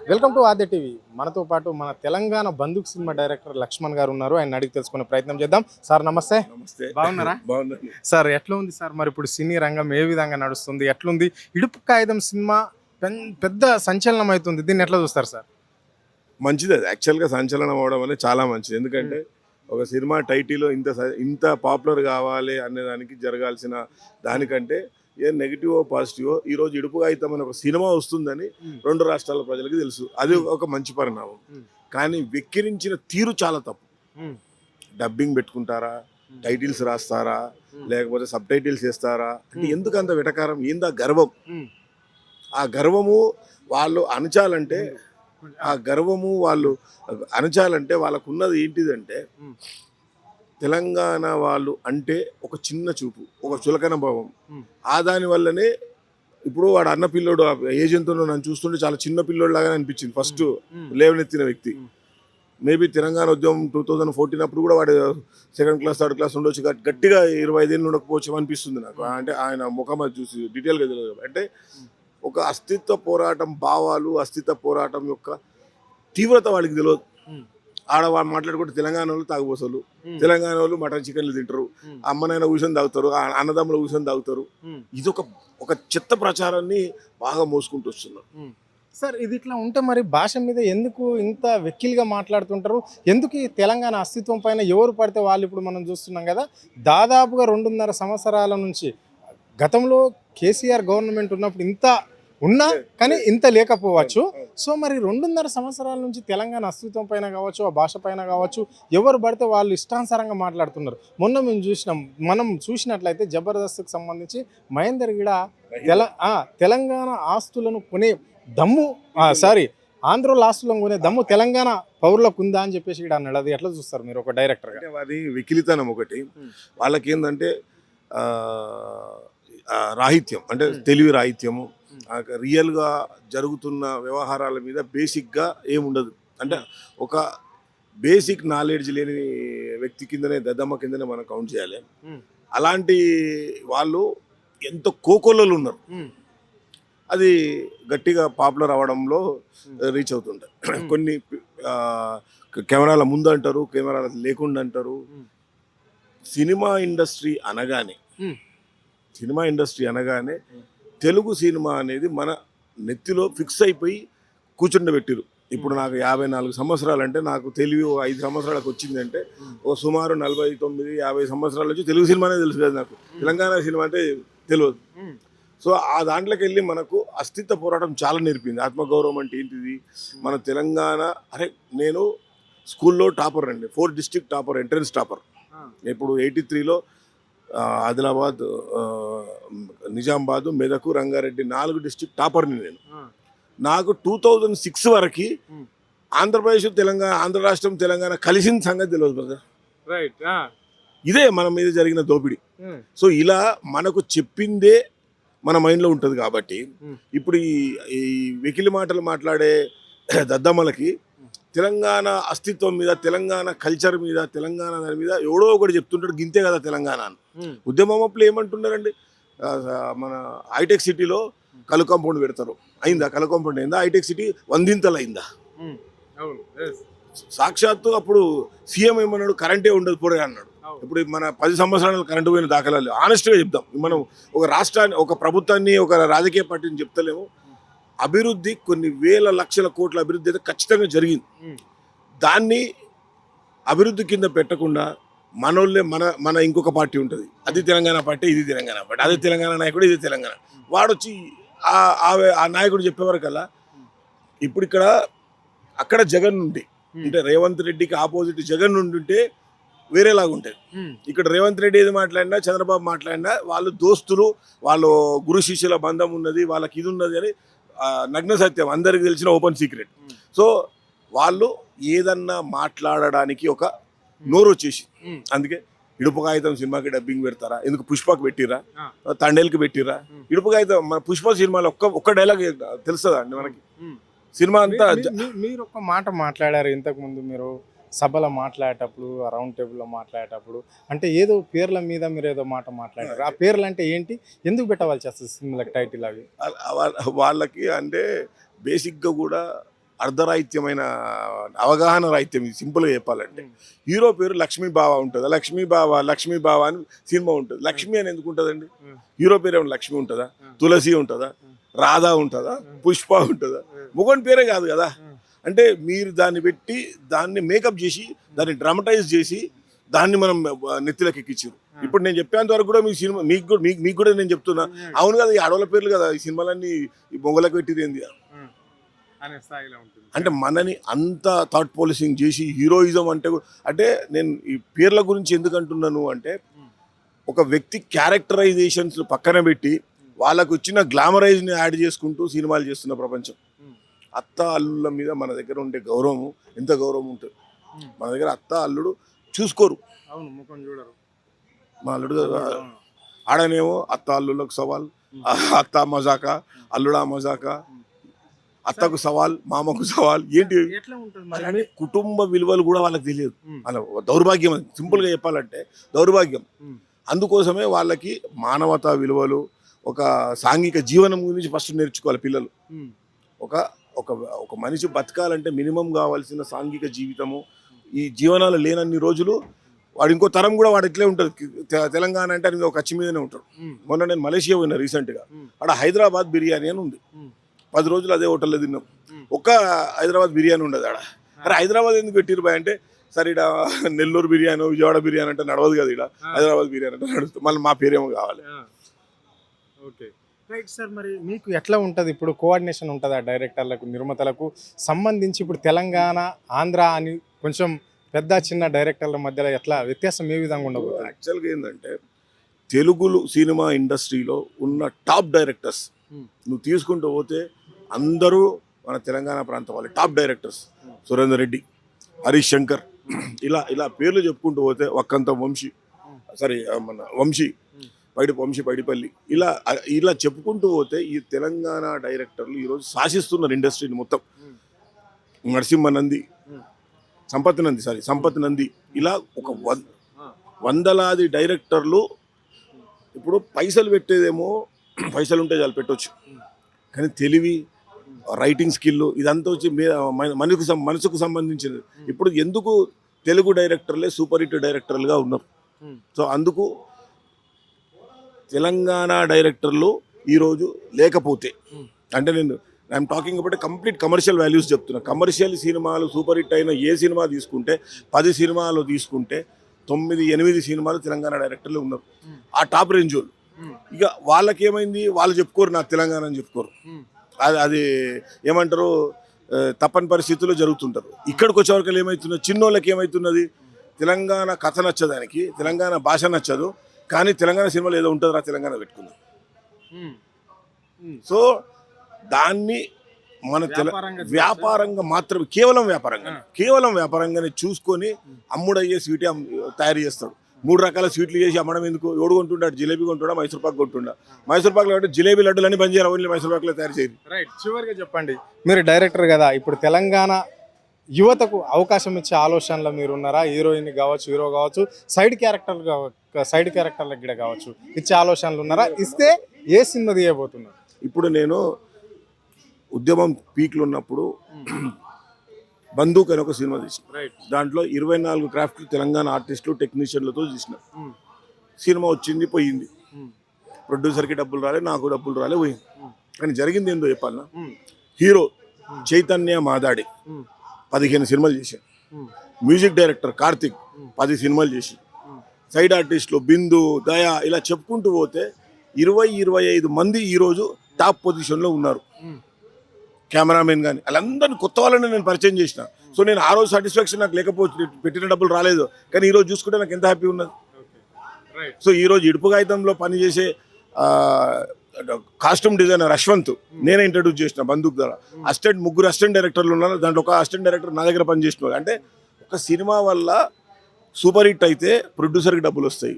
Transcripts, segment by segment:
Welcome to Aadya TV. మనతో పాటు మన తెలంగాణ బంధుక్ సినిమా డైరెక్టర్ లక్ష్మణ్ గారు ఉన్నారు. ఆయన అడిగి తెలుసుకునే ప్రయత్నం చేద్దాం. సార్ నమస్తే. నమస్తే. బాగున్నారా? బాగున్నాను సార్ ఎట్లా ఉంది సార్? మరి ఇప్పుడు సినీ రంగం ఏ విధంగా నడుస్తుంది? ఎట్లుంది? ఇడుపు కాగితం సినిమా పెద్ద సంచలనం అవుతుంది. దీన్ని ఎట్లా చూస్తారు సార్? మంచిది. అది యాక్చువల్గా సంచలనం అవడం అనేది చాలా మంచిది. ఎందుకంటే ఒక సినిమా టైటిల్ ఇంత పాపులర్ కావాలి అనే దానికి జరగాల్సిన దానికంటే ఏ నెగిటివో పాజిటివో ఈరోజు ఇడుపుగా అయితే మన ఒక సినిమా వస్తుందని రెండు రాష్ట్రాల ప్రజలకు తెలుసు. అది ఒక మంచి పరిణామం. కానీ వెక్కిరించిన తీరు చాలా తప్పు. డబ్బింగ్ పెట్టుకుంటారా, టైటిల్స్ రాస్తారా, లేకపోతే సబ్ టైటిల్స్ వేస్తారా అంటే ఎందుకు అంత వెటకారం? ఏందా గర్వం? ఆ గర్వము వాళ్ళు అణచాలంటే వాళ్ళకు ఉన్నది ఏంటిదంటే తెలంగాణ వాళ్ళు అంటే ఒక చిన్న చూపు, ఒక చులకన భావం. ఆ దాని వల్లనే ఇప్పుడు వాడు అన్న పిల్లోడు ఏజెంట్తో నన్ను చూస్తుంటే చాలా చిన్న పిల్లోడు లాగానే అనిపించింది ఫస్ట్ లేవనెత్తిన వ్యక్తి. మేబీ తెలంగాణ ఉద్యమం 2014 అప్పుడు కూడా వాడు సెకండ్ క్లాస్ థర్డ్ క్లాస్ ఉండొచ్చు, గట్టిగా 25 ఏళ్ళు ఉండకపోవచ్చు అనిపిస్తుంది నాకు. అంటే ఆయన ముఖం అది చూసి డీటెయిల్గా తెలియదు. అంటే ఒక అస్తిత్వ పోరాటం భావాలు, అస్తిత్వ పోరాటం యొక్క తీవ్రత వాళ్ళకి తెలియదు. ఆడవాళ్ళు మాట్లాడుకుంటే తెలంగాణ వాళ్ళు తాగుబోసలు, తెలంగాణ వాళ్ళు మటన్ చికెన్లు తింటారు, అమ్మనైనా కూర్చొని తాగుతారు, అన్నదమ్ములు కూర్చొని తాగుతారు. ఇది ఒక చెత్త ప్రచారాన్ని బాగా మోసుకుంటూ వస్తున్నారు. సార్ ఇది ఇట్లా ఉంటే మరి భాష మీద ఎందుకు ఇంత వెక్కిలిగా మాట్లాడుతుంటారు? ఎందుకు ఈ తెలంగాణ అస్తిత్వం పైన ఎవరు పడితే వాళ్ళు ఇప్పుడు మనం చూస్తున్నాం కదా, దాదాపుగా 2.5 సంవత్సరాల నుంచి గతంలో కేసీఆర్ గవర్నమెంట్ ఉన్నప్పుడు ఇంత ఉన్నా కానీ ఇంత లేకపోవచ్చు. సో మరి 2.5 సంవత్సరాల నుంచి తెలంగాణ అస్తిత్వం పైన కావచ్చు, ఆ భాష పైన కావచ్చు, ఎవరు పడితే వాళ్ళు ఇష్టానుసారంగా మాట్లాడుతున్నారు. మొన్న మనం చూసినట్లయితే జబర్దస్త్కి సంబంధించి మహేందర్ గిడ తెలంగాణ ఆస్తులను కొనే దమ్ము ఆంధ్రోల ఆస్తులను కొనే దమ్ము తెలంగాణ పౌరులకు ఉందా అని చెప్పేసి ఇక్కడ అన్నాడు. అది ఎట్లా చూస్తారు మీరు ఒక డైరెక్టర్గా? అది వికిలితనం ఒకటి. వాళ్ళకి ఏంటంటే రాహిత్యం, అంటే తెలివి రాహిత్యము. రియల్గా జరుగుతున్న వ్యవహారాల మీద బేసిక్గా ఏముండదు. అంటే ఒక బేసిక్ నాలెడ్జ్ లేని వ్యక్తి కిందనే, దద్దమ్మ కిందనే మనం కౌంట్ చేయాలి. అలాంటి వాళ్ళు ఎంతో కోకొల్లలు ఉన్నారు. అది గట్టిగా పాపులర్ అవ్వడంలో రీచ్ అవుతుంటాయి. కొన్ని కెమెరాల ముందు అంటారు, కెమెరాల లేకుండా అంటారు. సినిమా ఇండస్ట్రీ అనగానే తెలుగు సినిమా అనేది మన నెత్తిలో ఫిక్స్ అయిపోయి కూర్చుండబెట్టిరు. ఇప్పుడు నాకు 54 సంవత్సరాలు అంటే నాకు తెలివి 5 సంవత్సరాలకు వచ్చిందంటే ఒక సుమారు 49-50 సంవత్సరాల నుంచి తెలుగు సినిమానే తెలుసు కదా నాకు. తెలంగాణ సినిమా అంటే తెలియదు. సో ఆ దాంట్లోకి వెళ్ళి మనకు అస్తిత్వ పోరాటం చాలా నేర్పింది. ఆత్మగౌరవం అంటే ఏంటిది, మన తెలంగాణ. నేను స్కూల్లో టాపర్ అండి, 4 డిస్ట్రిక్ట్ టాపర్, ఎంట్రన్స్ టాపర్. ఇప్పుడు 83లో ఆదిలాబాద్, నిజామాబాద్, మెదక్, రంగారెడ్డి 4 డిస్ట్రిక్ట్ టాపర్ని నేను. నాకు 2006 వరకు ఆంధ్రప్రదేశ్, తెలంగాణ, ఆంధ్ర రాష్ట్రం, తెలంగాణ కలిసిన సంగతి తెలియదు బ్రదర్. ఇదే మన మీద జరిగిన దోపిడీ. సో ఇలా మనకు చెప్పిందే మన మైండ్లో ఉంటుంది. కాబట్టి ఇప్పుడు ఈ వెకిలి మాటలు మాట్లాడే దద్దమ్మలకి తెలంగాణ అస్తిత్వం మీద, తెలంగాణ కల్చర్ మీద, తెలంగాణ దాని మీద ఎవడో ఒకటి చెప్తుంటాడు, గింతే కదా తెలంగాణ అని. ఉద్యమం అప్పుడు ఏమంటున్నారండి, మన హైటెక్ సిటీలో కలు కాంపౌండ్ పెడతారు. అయిందా? కలు కాంపౌండ్ అయిందా? హైటెక్ సిటీ 100 అయిందా? సాక్షాత్తు అప్పుడు సీఎం ఏమన్నాడు, కరెంటే ఉండదు పోడే అన్నాడు. ఇప్పుడు మన 10 సంవత్సరాలు కరెంటు పోయిన దాఖలాలు ఆనెస్ట్గా చెప్తాం. మనం ఒక రాష్ట్రాన్ని, ఒక ప్రభుత్వాన్ని, ఒక రాజకీయ పార్టీని చెప్తలేము. అభివృద్ధి కొన్ని వేల లక్షల కోట్ల అభివృద్ధి అయితే ఖచ్చితంగా జరిగింది. దాన్ని అభివృద్ధి కింద పెట్టకుండా మనోళ్ళే మన ఇంకొక పార్టీ ఉంటుంది, అది తెలంగాణ పార్టీ, ఇది తెలంగాణ పార్టీ, అదే తెలంగాణ నాయకుడు, ఇది తెలంగాణ వాడొచ్చి ఆ నాయకుడు చెప్పేవరకల్లా ఇప్పుడు అక్కడ జగన్ నుండి అంటే రేవంత్ రెడ్డికి ఆపోజిట్ జగన్ నుండి ఉంటే వేరేలాగా ఉంటుంది. ఇక్కడ రేవంత్ రెడ్డి ఏది మాట్లాడినా, చంద్రబాబు మాట్లాడినా వాళ్ళు దోస్తులు, వాళ్ళు గురు శిష్యుల బంధం ఉన్నది, వాళ్ళకి ఇది ఉన్నది అని నగ్న సత్యం, అందరికి తెలిసిన ఓపెన్ సీక్రెట్. సో వాళ్ళు ఏదన్నా మాట్లాడడానికి ఒక నోరు వచ్చేసి, అందుకే ఇడుపు కాగితం సినిమాకి డబ్బింగ్ పెడతారా? ఎందుకు పుష్పకి పెట్టిరా, తండేల్కి పెట్టిరా? ఇడుపు కాగితం మన పుష్ప సినిమాలో ఒక్క డైలాగ్ తెలుస్తుందా అండి మనకి? సినిమా అంతా మీరు ఒక మాట మాట్లాడారు ఇంతకు ముందు, మీరు సభలో మాట్లాడేటప్పుడు, రౌండ్ టేబుల్లో మాట్లాడేటప్పుడు, అంటే ఏదో పేర్ల మీద మీరు ఏదో మాట మాట్లాడారు. ఆ పేర్లు అంటే ఏంటి, ఎందుకు పెట్టవలసి వస్తుంది సినిమాలకు టైటిల్? అవి వాళ్ళకి అంటే బేసిక్గా కూడా అర్ధరాహిత్యమైన అవగాహన రాహిత్యం, ఇది సింపుల్గా చెప్పాలంటే. హీరో పేరు లక్ష్మీ బావ ఉంటుందా, లక్ష్మీ బావ అని సినిమా ఉంటుంది. లక్ష్మి అని ఎందుకు ఉంటుందండి? హీరో పేరు ఏమైనా లక్ష్మి ఉంటుందా, తులసి ఉంటుందా, రాధా ఉంటుందా, పుష్ప ఉంటుందా? మొగన్ పేరే కాదు కదా. అంటే మీరు దాన్ని పెట్టి దాన్ని మేకప్ చేసి దాన్ని డ్రామటైజ్ చేసి దాన్ని మనం నెత్తిలోకి ఎక్కించారు. ఇప్పుడు నేను చెప్పేంత వరకు కూడా మీ సినిమా మీకు కూడా నేను చెప్తున్నా, అవును కదా, ఈ ఆడవాళ్ళ పేర్లు కదా ఈ సినిమాలన్నీ ఈ బొంగలకు పెట్టింది ఏంది అనే స్థాయిలో ఉంటుంది. అంటే మనని అంత థాట్ పాలిసింగ్ చేసి హీరోయిజం అంటే నేను ఈ పేర్ల గురించి ఎందుకు అంటున్నాను అంటే, ఒక వ్యక్తి క్యారెక్టరైజేషన్స్ పక్కన పెట్టి వాళ్ళకు వచ్చిన గ్లామరైజ్ని యాడ్ చేసుకుంటూ సినిమాలు చేస్తున్న ప్రపంచం. అత్త అల్లుళ్ళ మీద మన దగ్గర ఉండే గౌరవం ఎంత గౌరవం ఉంటుంది. మన దగ్గర అత్త అల్లుడు చూసుకోరు, అవును, ముఖం చూడరు. మా అల్లుడు ఆడనేమో అత్త అల్లుళ్ళకు సవాల్, అత్త మజాక, అల్లుడా మజాక, అత్తకు సవాల్, మామకు సవాల్. ఏంటి ఎట్లా ఉంటుంది అంటే కుటుంబ విలువలు కూడా వాళ్ళకి తెలియదు. అలా దౌర్భాగ్యం, సింపుల్గా చెప్పాలంటే దౌర్భాగ్యం. అందుకోసమే వాళ్ళకి మానవతా విలువలు, ఒక సాంఘిక జీవనం గురించి ఫస్ట్ నేర్చుకోవాలి పిల్లలు. ఒక ఒక ఒక మనిషి బతకాలంటే మినిమం కావాల్సిన సాంఘిక జీవితము, ఈ జీవనాలు లేనన్ని రోజులు వాడు ఇంకో తరం కూడా వాడు ఇట్లే ఉంటుంది. తెలంగాణ అంటే అది ఒక కచ్చి మీదనే ఉంటాడు. మొన్న నేను మలేషియా పోయినా రీసెంట్గా. అక్కడ హైదరాబాద్ బిర్యానీ అని ఉంది. 10 రోజులు అదే హోటల్లో తిన్నాం. ఒక్క హైదరాబాద్ బిర్యానీ ఉండదు ఆడ. అరే హైదరాబాద్ ఎందుకు పెట్టిరు బాయ్ అంటే, సరే ఇక్కడ నెల్లూరు బిర్యానీ, విజయవాడ బిర్యానీ అంటే నడవదు కదా, ఇక్కడ హైదరాబాద్ బిర్యానీ అంటే నడుస్తుంది. మళ్ళీ మా పేరేమో కావాలి. Okay, right sir. మరి మీకు ఎట్లా ఉంటుంది ఇప్పుడు కోఆర్డినేషన్ ఉంటుందా డైరెక్టర్లకు, నిర్మాతలకు సంబంధించి? ఇప్పుడు తెలంగాణ, ఆంధ్ర అని కొంచెం పెద్ద చిన్న డైరెక్టర్ల మధ్యలో ఎట్లా వ్యత్యాసం ఏ విధంగా ఉండబోతుంది? యాక్చువల్గా ఏంటంటే తెలుగు సినిమా ఇండస్ట్రీలో ఉన్న టాప్ డైరెక్టర్స్ నువ్వు తీసుకుంటూ పోతే అందరూ మన తెలంగాణ ప్రాంతం వాళ్ళే టాప్ డైరెక్టర్స్. సురేందర్ రెడ్డి, హరీష్ శంకర్, ఇలా ఇలా పేర్లు చెప్పుకుంటూ పోతే వక్కంత వంశీ, మన వంశీ పైడిపల్లి, ఇలా ఇలా చెప్పుకుంటూ పోతే ఈ తెలంగాణ డైరెక్టర్లు ఈరోజు శాసిస్తున్నారు ఇండస్ట్రీని మొత్తం. నరసింహనంది, సంపత్ నంది, ఇలా ఒక వందలాది డైరెక్టర్లు. ఇప్పుడు పైసలు పెట్టేదేమో పైసలు ఉంటే చాలు పెట్టవచ్చు, కానీ తెలివి, రైటింగ్ స్కిల్ ఇదంతా వచ్చి మనసుకు సంబంధించినది. ఇప్పుడు ఎందుకు తెలుగు డైరెక్టర్లే సూపర్ హిట్ డైరెక్టర్లుగా ఉన్నారు. సో అందుకు తెలంగాణ డైరెక్టర్లు ఈరోజు లేకపోతే, అంటే I'm talking about complete commercial values చెప్తున్నా. కమర్షియల్ సినిమాలు సూపర్ హిట్ అయిన ఏ సినిమా తీసుకుంటే 10 సినిమాలు తీసుకుంటే 9-8 సినిమాలు తెలంగాణ డైరెక్టర్లు ఉన్నారు, ఆ టాప్ రేంజ్ వాళ్ళు. ఇక వాళ్ళకి ఏమైంది, వాళ్ళు చెప్పుకోరు నాకు తెలంగాణ అని చెప్పుకోరు. అది ఏమంటారు, తప్పని పరిస్థితుల్లో జరుగుతుంటారు. ఇక్కడికి వచ్చేవరకు ఏమవుతున్నది, చిన్నోళ్ళకి ఏమవుతున్నది, తెలంగాణ కథ నచ్చదానికి, తెలంగాణ భాష నచ్చదు, కానీ తెలంగాణ సినిమాలో ఏదో ఉంటుందిరా తెలంగాణ పెట్టుకుందాం. సో దాన్ని మన వ్యాపారంగా మాత్రమే, కేవలం వ్యాపారంగానే చూసుకొని అమ్ముడయ్యే స్వీటే తయారు చేస్తాడు. 3 రకాల స్వీట్లు చేసి అమ్మడం ఎందుకు? ఎవడు కొంటుంటాడు? జిలేబీ కొంటున్నా, మైసూర్ పాక్ కొంటుండా. మైసూర్ పాక్లో అంటే జిలేబీ లడ్డులన్నీ బంద్ చేయాలి, ఓన్లీ మైసూర్ పాక్లో తయారు చేయాలి. రైట్, చివరిగా చెప్పండి, మీరు డైరెక్టర్ కదా, ఇప్పుడు తెలంగాణ యువతకు అవకాశం ఇచ్చే ఆలోచనలో మీరు ఉన్నారా? హీరోయిన్ కావచ్చు, హీరో కావచ్చు, సైడ్ క్యారెక్టర్లకు కూడా కావచ్చు, ఇచ్చే ఆలోచనలు ఉన్నారా? ఇస్తే ఏ సినిమా తీయబోతున్నారు? ఇప్పుడు నేను ఉద్యమం పీక్లు ఉన్నప్పుడు బందూక్ అని ఒక సినిమా తీసిన. దాంట్లో 24 క్రాఫ్ట్లు తెలంగాణ ఆర్టిస్టులు, టెక్నీషియన్లతో తీసిన సినిమా. వచ్చింది, పోయింది. ప్రొడ్యూసర్కి డబ్బులు రాలే, నాకు డబ్బులు రాలే, పోయింది. కానీ జరిగింది ఏందో చెప్పాలన్నా, హీరో చైతన్య మాదాడి 15 సినిమాలు చేశాను. మ్యూజిక్ డైరెక్టర్ కార్తిక్ 10 సినిమాలు చేసి, సైడ్ ఆర్టిస్టులు బిందు, దయా, ఇలా చెప్పుకుంటూ పోతే 20-25 మంది ఈరోజు టాప్ పొజిషన్లో ఉన్నారు. కెమెరామెన్ కానీ వాళ్ళందరినీ కొత్త వాళ్ళని నేను పరిచయం చేసిన. సో నేను ఆ రోజు సాటిస్ఫాక్షన్ నాకు లేకపోవచ్చు, పెట్టిన డబ్బులు రాలేదు, కానీ ఈరోజు చూసుకుంటే నాకు ఎంత హ్యాపీ ఉన్నది. సో ఈరోజు ఇడుపు కాగితంలో పనిచేసే కాస్ట్యూమ్ డిజైనర్ అశ్వంత్ నేనే ఇంట్రడ్యూస్ చేసిన బందూక్ ద్వారా. ముగ్గురు అసిస్టెంట్ డైరెక్టర్లు ఉన్నారు, దాంట్లో ఒక అసిస్టెంట్ డైరెక్టర్ నా దగ్గర పనిచేసిన. అంటే ఒక సినిమా వల్ల సూపర్ హిట్ అయితే ప్రొడ్యూసర్కి డబ్బులు వస్తాయి,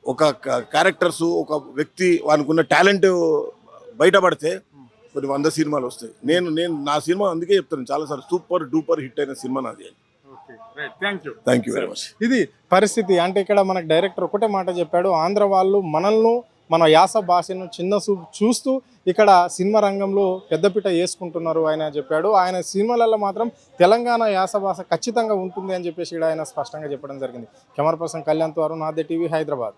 ఒక క్యారెక్టర్స్, ఒక వ్యక్తి వానుకున్న టాలెంట్ బయటపడితే కొన్ని 100 సినిమాలు వస్తాయి. నేను నా సినిమా అందుకే చెప్తాను చాలాసార్లు, సూపర్ డూపర్ హిట్ అయిన సినిమా నాది. Thank you very much. ఇది పరిస్థితి. అంటే ఇక్కడ మనకు డైరెక్టర్ ఒకటే మాట చెప్పాడు, ఆంధ్ర వాళ్ళు మనల్ని మన యాస భాషను చిన్న చూస్తూ ఇక్కడ సినిమా రంగంలో పెద్దపీట వేసుకుంటున్నారు ఆయన చెప్పాడు. ఆయన సినిమాలలో మాత్రం తెలంగాణ యాస భాష ఖచ్చితంగా ఉంటుంది అని చెప్పేసి ఇక్కడ ఆయన స్పష్టంగా చెప్పడం జరిగింది. కెమెరా పర్సన్ కళ్యాణ్తో అరుణ్, ఆద్య టీవీ, హైదరాబాద్.